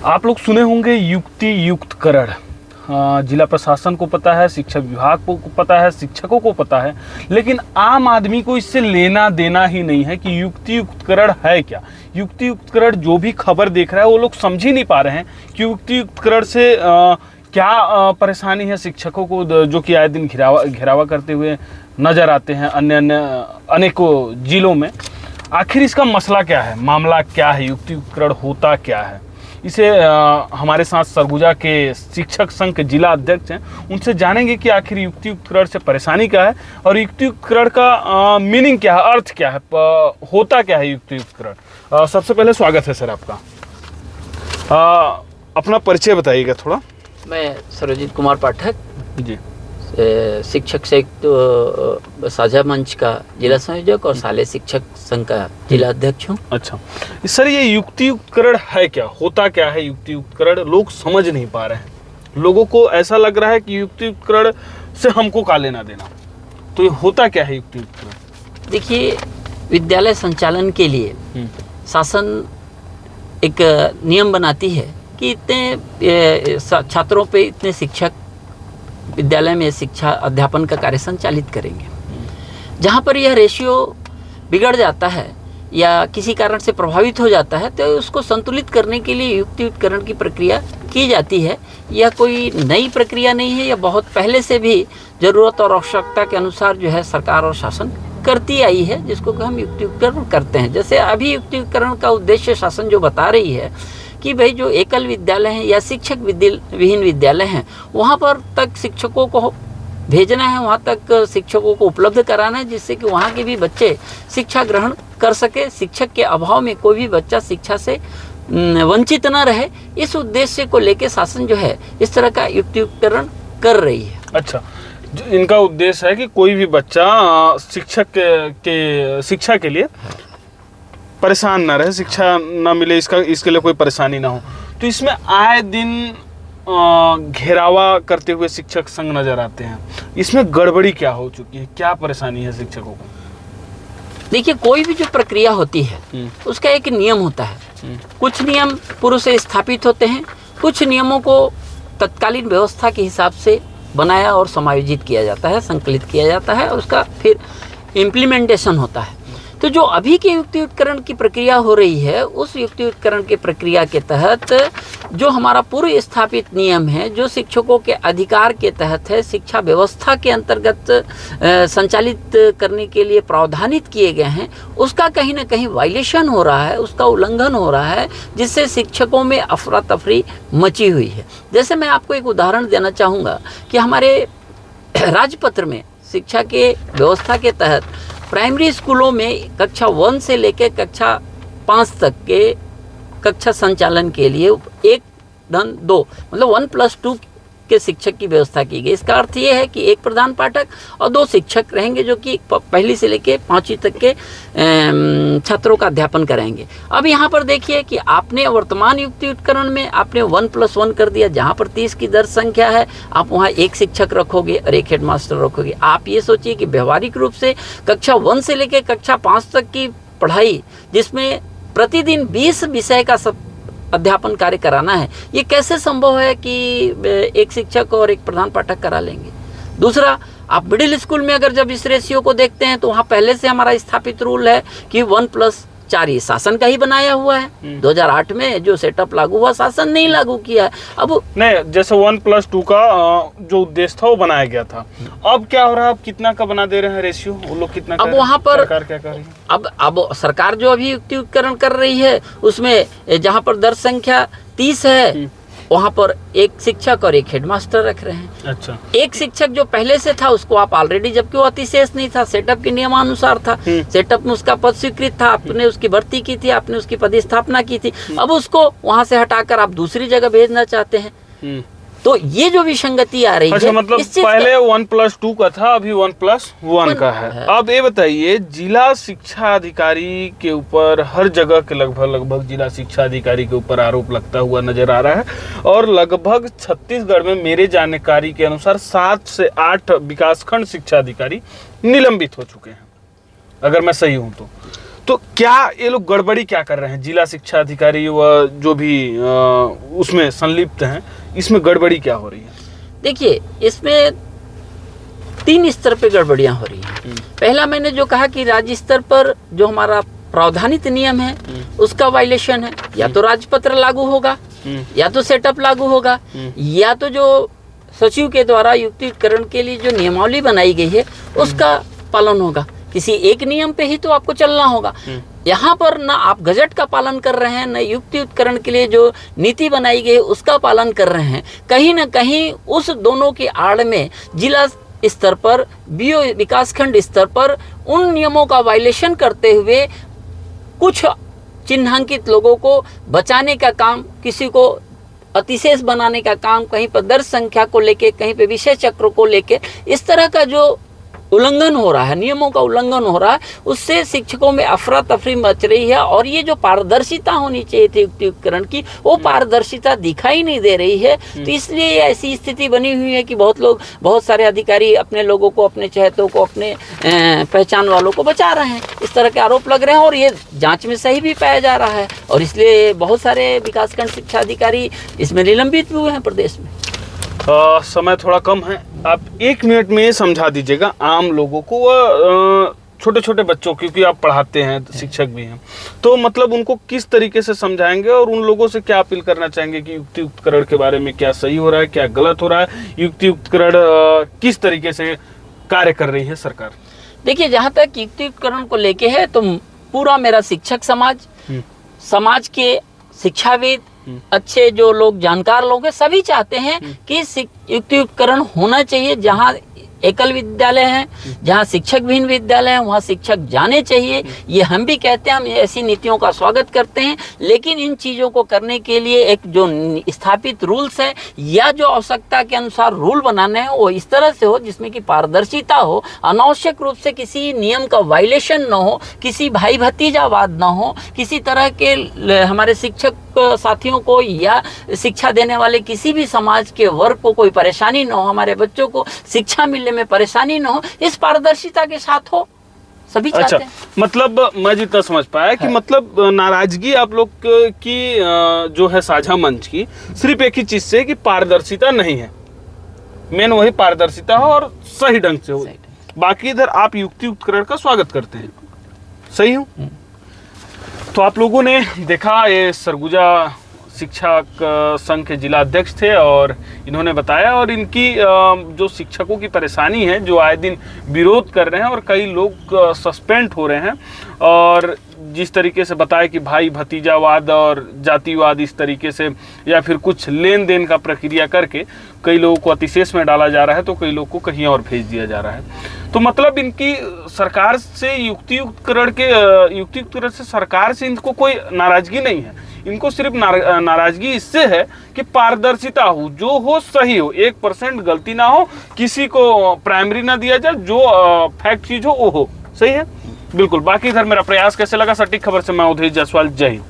आप लोग सुने होंगे युक्ति युक्त करण। जिला प्रशासन को पता है, शिक्षा विभाग को पता है, शिक्षकों को पता है, लेकिन आम आदमी को इससे लेना देना ही नहीं है कि युक्ति युक्त करण है क्या। युक्ति युक्त करण जो भी खबर देख रहा है वो लोग समझ ही नहीं पा रहे हैं कि युक्ति युक्त करण से क्या परेशानी है शिक्षकों को, जो कि आए दिन घेरावा करते हुए नजर आते हैं अनेकों जिलों में। आखिर इसका मसला क्या है, मामला क्या है, युक्ति युक्त करण होता क्या है, इसे हमारे साथ सरगुजा के शिक्षक संघ के जिला अध्यक्ष हैं, उनसे जानेंगे कि आखिर युक्ति युक्त करण से परेशानी क्या है और युक्ति युक्त करण का मीनिंग क्या है, अर्थ क्या है, होता क्या है युक्ति युक्त करण। सबसे पहले स्वागत है सर आपका। अपना परिचय बताइएगा थोड़ा। मैं सर्वजीत कुमार पाठक जी, शिक्षक संयुक्त साझा मंच का जिला संयोजक और शालेय शिक्षक संघ का जिला अध्यक्ष हूँ। अच्छा सर, ये युक्ति युक्त करण है क्या, होता क्या है युक्ति युक्त करण? लोग समझ नहीं पा रहे हैं, लोगों को ऐसा लग रहा है कि युक्ति युक्त करण से हमको का लेना देना। तो ये होता क्या है युक्ति युक्त करण? देखिए, विद्यालय संचालन के लिए शासन एक नियम बनाती है कि इतने छात्रों पे इतने शिक्षक विद्यालय में शिक्षा अध्यापन का कार्य संचालित करेंगे। जहाँ पर यह रेशियो बिगड़ जाता है या किसी कारण से प्रभावित हो जाता है तो उसको संतुलित करने के लिए युक्ति युक्त करण की प्रक्रिया की जाती है। यह कोई नई प्रक्रिया नहीं है, यह बहुत पहले से भी ज़रूरत और आवश्यकता के अनुसार जो है सरकार और शासन करती आई है, जिसको हम युक्ति युक्त करण करते हैं। जैसे अभी युक्ति युक्त करण का उद्देश्य शासन जो बता रही है कि भाई जो एकल विद्यालय हैं या शिक्षक विहीन विद्यालय हैं वहाँ पर तक शिक्षकों को भेजना है, वहाँ तक शिक्षकों को उपलब्ध कराना है, जिससे कि वहाँ के भी बच्चे शिक्षा ग्रहण कर सके, शिक्षक के अभाव में कोई भी बच्चा शिक्षा से वंचित न रहे। इस उद्देश्य को लेकर शासन जो है इस तरह का युक्ति युक्त करण कर रही है। अच्छा, इनका उद्देश्य है कि कोई भी बच्चा शिक्षा के लिए परेशान ना रहे, शिक्षा ना मिले, इसके लिए कोई परेशानी ना हो। तो इसमें आए दिन घेरावा करते हुए शिक्षक संघ नजर आते हैं, इसमें गड़बड़ी क्या हो चुकी है, क्या परेशानी है शिक्षकों को? देखिए, कोई भी जो प्रक्रिया होती है उसका एक नियम होता है। कुछ नियम पूर्व से स्थापित होते हैं, कुछ नियमों को तत्कालीन व्यवस्था के हिसाब से बनाया और समायोजित किया जाता है, संकलित किया जाता है और उसका फिर इम्प्लीमेंटेशन होता है। तो जो अभी की युक्ति युक्त करण की प्रक्रिया हो रही है, उस युक्ति युक्त करण की प्रक्रिया के तहत जो हमारा पूर्व स्थापित नियम है, जो शिक्षकों के अधिकार के तहत है, शिक्षा व्यवस्था के अंतर्गत संचालित करने के लिए प्रावधानित किए गए हैं, उसका कहीं ना कहीं वायलेशन हो रहा है, उसका उल्लंघन हो रहा है, जिससे शिक्षकों में अफरा तफरी मची हुई है। जैसे मैं आपको एक उदाहरण देना चाहूँगा कि हमारे राजपत्र में शिक्षा के व्यवस्था के तहत प्राइमरी स्कूलों में कक्षा 1 से लेकर कक्षा 5 तक के कक्षा संचालन के लिए 1-2 मतलब 1+2 के शिक्षक की व्यवस्था की गई। इसका अर्थ ये है कि एक प्रधान पाठक और 2 शिक्षक रहेंगे जो कि पहली से लेकर 5वीं तक के छात्रों का अध्यापन करेंगे। अब यहाँ पर देखिए कि आपने वर्तमान युक्ति युक्त करण में आपने 1+1 कर दिया। जहाँ पर 30 की दर्ज संख्या है आप वहाँ 1 शिक्षक रखोगे और 1 हेडमास्टर रखोगे। आप ये सोचिए कि व्यवहारिक रूप से कक्षा 1 से लेकर कक्षा 5 तक की पढ़ाई, जिसमें प्रतिदिन 20 विषय का अध्यापन कार्य कराना है, ये कैसे संभव है कि एक शिक्षक और एक प्रधान पाठक करा लेंगे? दूसरा, आप मिडिल स्कूल में अगर जब इस रेशियो को देखते हैं तो वहाँ पहले से हमारा स्थापित रूल है कि 1+4, ये शासन का ही बनाया हुआ है। 2008 में जो सेटअप लागू हुआ, शासन नहीं लागू किया है। अब नहीं, जैसे 1+2 का जो उद्देश्य था वो बनाया गया था। अब क्या हो रहा है, अब कितना का बना दे रहे हैं रेशियो, वो लोग कितना? अब वहाँ पर सरकार क्या कर रही है? अब सरकार जो अभी युक्ति युक्त करण कर रही है उसमें जहाँ पर दर्ज संख्या 30 है वहाँ पर 1 शिक्षक और 1 हेडमास्टर रख रहे हैं। अच्छा, 1 शिक्षक जो पहले से था उसको आप ऑलरेडी, जबकि वो अतिशेष नहीं था, सेटअप के नियमानुसार था, सेटअप में उसका पद स्वीकृत था, आपने उसकी भर्ती की थी, आपने उसकी पदस्थापना की थी। अब उसको वहाँ से हटाकर आप दूसरी जगह भेजना चाहते हैं। तो ये जो विसंगति आ रही है, मतलब पहले 1+2 का था, अभी 1+1 का है। अब ये बताइए, जिला शिक्षा अधिकारी के ऊपर हर जगह के लगभग जिला शिक्षा अधिकारी के ऊपर आरोप लगता हुआ नजर आ रहा है और लगभग छत्तीसगढ़ में मेरे जानकारी के अनुसार 7 से 8 विकासखंड शिक्षा अधिकारी निलंबित हो चुके हैं, अगर मैं सही हूं तो। तो क्या ये लोग गड़बड़ी क्या कर रहे हैं, जिला शिक्षा अधिकारी व जो भी उसमें संलिप्त हैं, इसमें गड़बड़ी क्या हो रही है? देखिए, इसमें 3 स्तर पे गड़बड़ियां हो रही हैं। पहला मैंने जो कहा कि राज्य स्तर पर जो हमारा प्रावधानित नियम है उसका वायलेशन है। या तो राजपत्र लागू होगा, या तो सेटअप लागू होगा, या तो जो सचिव के द्वारा युक्तिकरण के लिए जो नियमावली बनाई गई है उसका पालन होगा। किसी एक नियम पे ही तो आपको चलना होगा। यहाँ पर ना आप गजट का पालन कर रहे हैं, न युक्तिकरण के लिए जो नीति बनाई गई है उसका पालन कर रहे हैं। कहीं ना कहीं उस दोनों की आड़ में जिला स्तर पर, बीओ विकासखंड स्तर पर उन नियमों का वायलेशन करते हुए कुछ चिन्हांकित लोगों को बचाने का काम, किसी को अतिशेष बनाने का काम, कहीं पर दर्ज संख्या को लेके, कहीं पे विषय चक्र को लेके, इस तरह का जो उल्लंघन हो रहा है, नियमों का उल्लंघन हो रहा है, उससे शिक्षकों में अफरा तफरी मच रही है। और ये जो पारदर्शिता होनी चाहिए थी युक्तिकरण की, वो पारदर्शिता दिखाई नहीं दे रही है। तो इसलिए ऐसी स्थिति बनी हुई है कि बहुत सारे अधिकारी अपने लोगों को, अपने चहेतों को, अपने पहचान वालों को बचा रहे हैं। इस तरह के आरोप लग रहे हैं और ये जांच में सही भी पाया जा रहा है। और इसलिए बहुत सारे विकासखंड शिक्षा अधिकारी इसमें निलंबित भी हुए हैं प्रदेश में। समय थोड़ा कम है, आप 1 मिनट में समझा दीजिएगा आम लोगों को, छोटे छोटे बच्चों, क्योंकि आप पढ़ाते हैं, शिक्षक भी हैं, तो मतलब उनको किस तरीके से समझाएंगे और उन लोगों से क्या अपील करना चाहेंगे कि युक्तियुक्तकरण के बारे में क्या सही हो रहा है, क्या गलत हो रहा है, युक्तियुक्तकरण किस तरीके से कार्य कर रही है सरकार? देखिए, जहाँ तक युक्तियुक्तकरण को लेके है तो पूरा मेरा शिक्षक समाज के शिक्षाविद, अच्छे जो लोग, जानकार लोग हैं, सभी चाहते हैं कि युक्तियुक्तकरण होना चाहिए। जहाँ एकल विद्यालय हैं, जहाँ शिक्षक विहीन विद्यालय हैं, वहाँ शिक्षक जाने चाहिए। ये हम भी कहते हैं, हम ऐसी नीतियों का स्वागत करते हैं। लेकिन इन चीज़ों को करने के लिए एक जो स्थापित रूल्स है या जो आवश्यकता के अनुसार रूल बनाने हैं, वो इस तरह से हो जिसमें कि पारदर्शिता हो, अनावश्यक रूप से किसी नियम का वायलेशन न हो, किसी भाई भतीजावाद न हो, किसी तरह के हमारे शिक्षक साथियों को या शिक्षा देने वाले किसी भी समाज के वर्ग को कोई परेशानी न हो, हमारे बच्चों को शिक्षा मिलने में परेशानी न हो, इस पारदर्शिता के साथ हो, सभी चाहते हैं। मतलब मैं जितना समझ पाया कि मतलब नाराजगी आप लोग की जो है साझा मंच की, सिर्फ एक ही चीज से कि पारदर्शिता नहीं है, मेन वही पारदर्शिता हो और सही ढंग से हो। बाकी इधर आप युक्तियुक्तकरण का स्वागत करते हैं, सही हूँ? तो आप लोगों ने देखा, ये सरगुजा शिक्षक संघ के जिला अध्यक्ष थे और इन्होंने बताया, और इनकी जो शिक्षकों की परेशानी है, जो आए दिन विरोध कर रहे हैं और कई लोग सस्पेंड हो रहे हैं, और जिस तरीके से बताया कि भाई भतीजावाद और जातिवाद इस तरीके से, या फिर कुछ लेन देन का प्रक्रिया करके कई लोगों को अतिशेष में डाला जा रहा है, तो कई लोगों को कहीं और भेज दिया जा रहा है। तो मतलब इनकी सरकार से युक्तियुक्तकरण से सरकार से इनको कोई नाराजगी नहीं है, इनको सिर्फ नाराजगी इससे है कि पारदर्शिता हो, जो हो सही हो, 1% गलती ना हो, किसी को प्राइमरी ना दिया जाए, जो फैक्ट चीज हो वो हो, सही है? बिल्कुल। बाकी इधर मेरा प्रयास कैसे लगा, सटीक खबर से मैं उदय जायसवाल, जय हिंद।